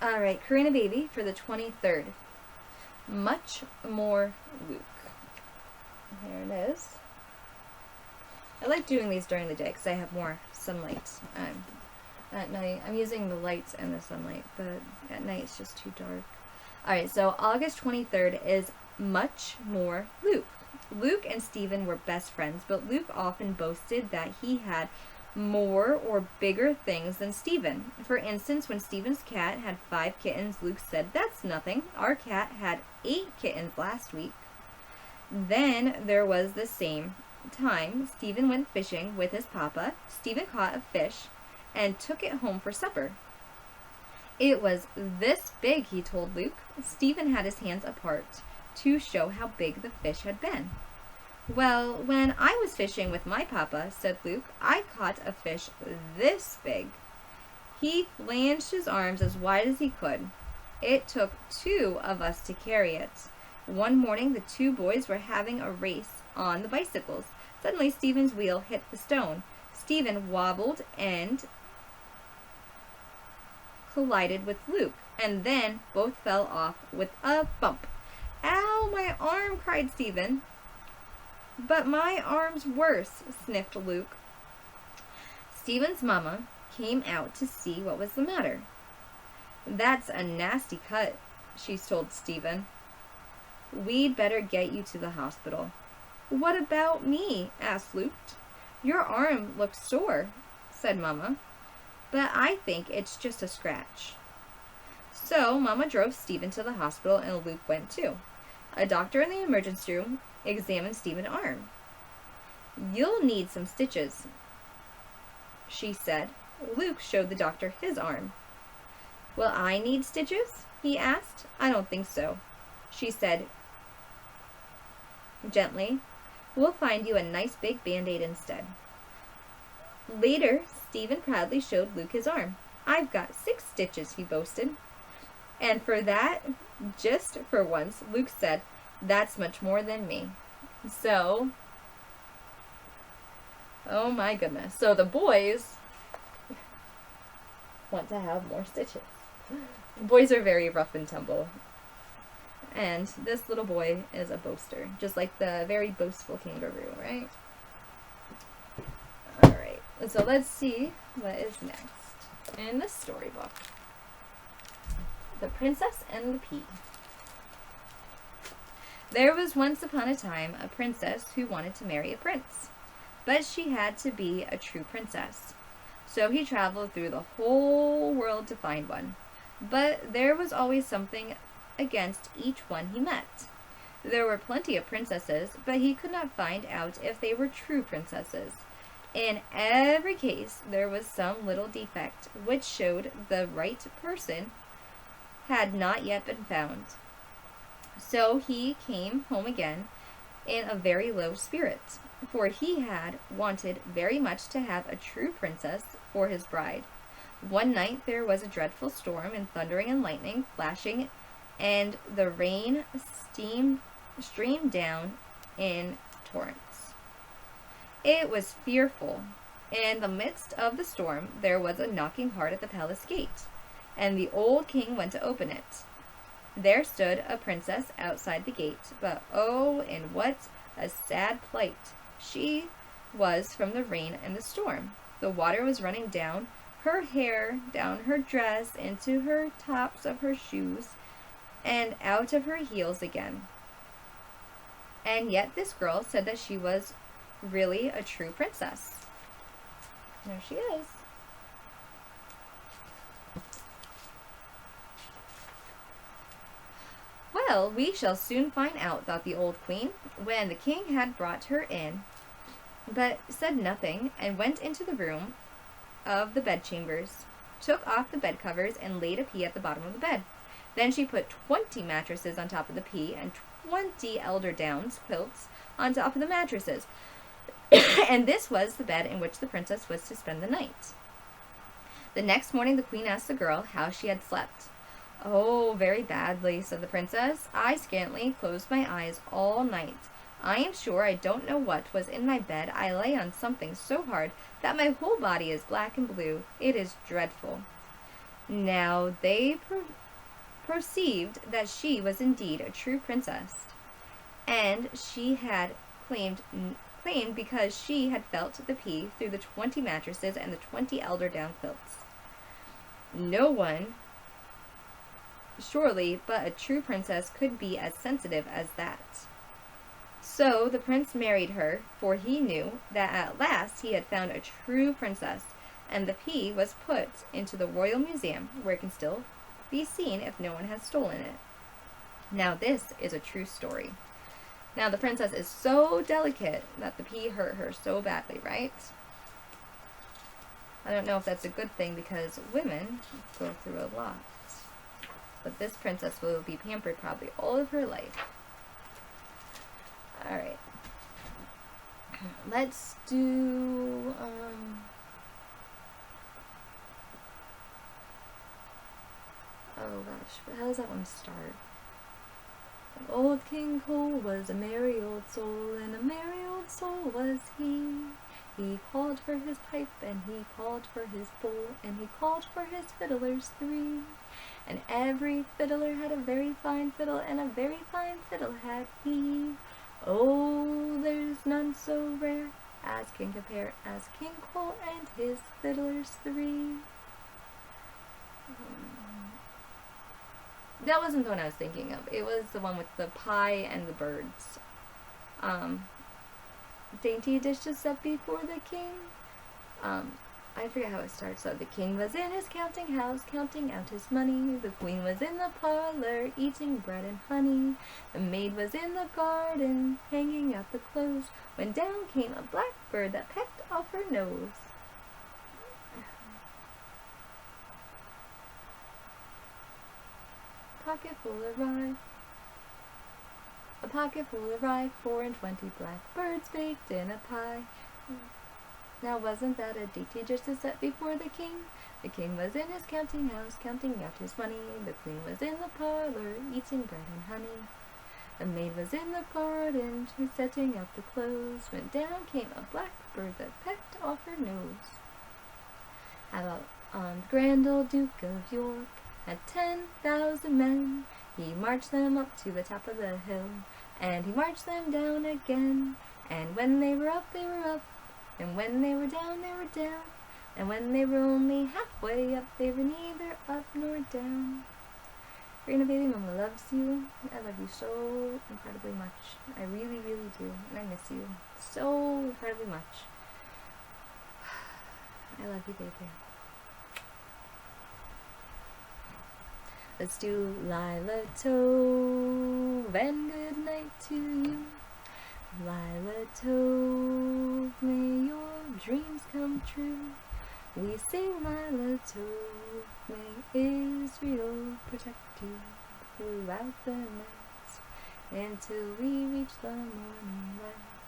Alright, Karina Baby for the 23rd. Much more Luke. There it is. I like doing these during the day because I have more sunlight. At night, I'm using the lights and the sunlight, but at night it's just too dark. Alright, so August 23rd is much more Luke. Luke and Stephen were best friends, but Luke often boasted that he had more or bigger things than Stephen. For instance, when Stephen's cat had 5 kittens, Luke said, "That's nothing. Our cat had 8 kittens last week." Then there was the same time Stephen went fishing with his papa. Stephen caught a fish and took it home for supper. It was this big, he told Luke. Stephen had his hands apart to show how big the fish had been. "Well, when I was fishing with my papa," said Luke, "I caught a fish this big." He flanged his arms as wide as he could. It took 2 of us to carry it. One morning, the 2 boys were having a race on the bicycles. Suddenly, Stephen's wheel hit the stone. Stephen wobbled and collided with Luke, and then both fell off with a bump. "Ow, my arm!" cried Stephen. "But my arm's worse," sniffed Luke. Stephen's mama came out to see what was the matter. "That's a nasty cut," she told Stephen. "We'd better get you to the hospital." "What about me?" asked Luke. "Your arm looks sore," said Mama. "But I think it's just a scratch." So Mama drove Stephen to the hospital and Luke went too. A doctor in the emergency room examined Stephen's arm. "You'll need some stitches," she said. Luke showed the doctor his arm. "Will I need stitches?" he asked. "I don't think so," she said gently. "We'll find you a nice big Band-Aid instead." Later, Stephen proudly showed Luke his arm. "I've got 6 stitches," he boasted. And for that, just for once, Luke said, "That's much more than me." So, oh my goodness. So the boys want to have more stitches. Boys are very rough and tumble. And this little boy is a boaster, just like the very boastful kangaroo, right? Alright, so let's see what is next in the storybook. The Princess and the Pea. There was once upon a time a princess who wanted to marry a prince, but she had to be a true princess. So he traveled through the whole world to find one. But there was always something against each one he met. There were plenty of princesses, but he could not find out if they were true princesses. In every case, there was some little defect which showed the right person had not yet been found. So he came home again in a very low spirit, for he had wanted very much to have a true princess for his bride. One night there was a dreadful storm, and thundering and lightning flashing, and the rain streamed down in torrents. It was fearful. In the midst of the storm there was a knocking hard at the palace gate, and the old king went to open it. There stood a princess outside the gate, but oh, in what a sad plight she was from the rain and the storm. The water was running down her hair, down her dress, into her tops of her shoes, and out of her heels again. And yet this girl said that she was really a true princess. There she is. "Well, we shall soon find out," thought the old queen, when the king had brought her in, but said nothing, and went into the room of the bedchambers, took off the bed covers, and laid a pea at the bottom of the bed. Then she put 20 mattresses on top of the pea, and 20 eider downs quilts on top of the mattresses. And this was the bed in which the princess was to spend the night. The next morning the queen asked the girl how she had slept. "Oh, very badly," said the princess. "I scantly closed my eyes all night. I am sure I don't know what was in my bed. I lay on something so hard that my whole body is black and blue. It is dreadful." Now they perceived that she was indeed a true princess, and she had claimed because she had felt the pea through the 20 mattresses and the 20 eider down quilts. No one, surely, but a true princess could be as sensitive as that. So the prince married her, for he knew that at last he had found a true princess, and the pea was put into the royal museum, where it can still be seen if no one has stolen it. Now this is a true story. Now the princess is so delicate that the pea hurt her so badly, right? I don't know if that's a good thing because women go through a lot. But this princess will be pampered probably all of her life. Alright. Let's do, oh gosh, how does that one start? Old King Cole was a merry old soul, and a merry old soul was he. He called for his pipe, and he called for his bowl, and he called for his fiddlers 3. And every fiddler had a very fine fiddle, and a very fine fiddle had he. Oh, there's none so rare as can compare as King Cole and his fiddlers 3. That wasn't the one I was thinking of. It was the one with the pie and the birds. Dainty dishes set before the king. I forget how it starts. So the king was in his counting house, counting out his money. The queen was in the parlor, eating bread and honey. The maid was in the garden, hanging out the clothes, when down came a blackbird that pecked off her nose. Pocket full of rye. A pocket full of rye, 4 and 20 blackbirds baked in a pie. Now wasn't that a dainty dish to set before the king? The king was in his counting house, counting out his money. The queen was in the parlor, eating bread and honey. The maid was in the garden, setting out the clothes, when down came a blackbird that pecked off her nose. How about the grand old Duke of York had 10,000 men. He marched them up to the top of the hill, and he marched them down again. And when they were up, they were up, and when they were down, they were down. And when they were only halfway up, they were neither up nor down. Karina, baby, Mama loves you. I love you so incredibly much. I really, really do. And I miss you so incredibly much. I love you, baby. Let's do Lila Tove and good night to you. Lila Tove, may your dreams come true. We sing Lila Tove, may Israel protect you throughout the night until we reach the morning light.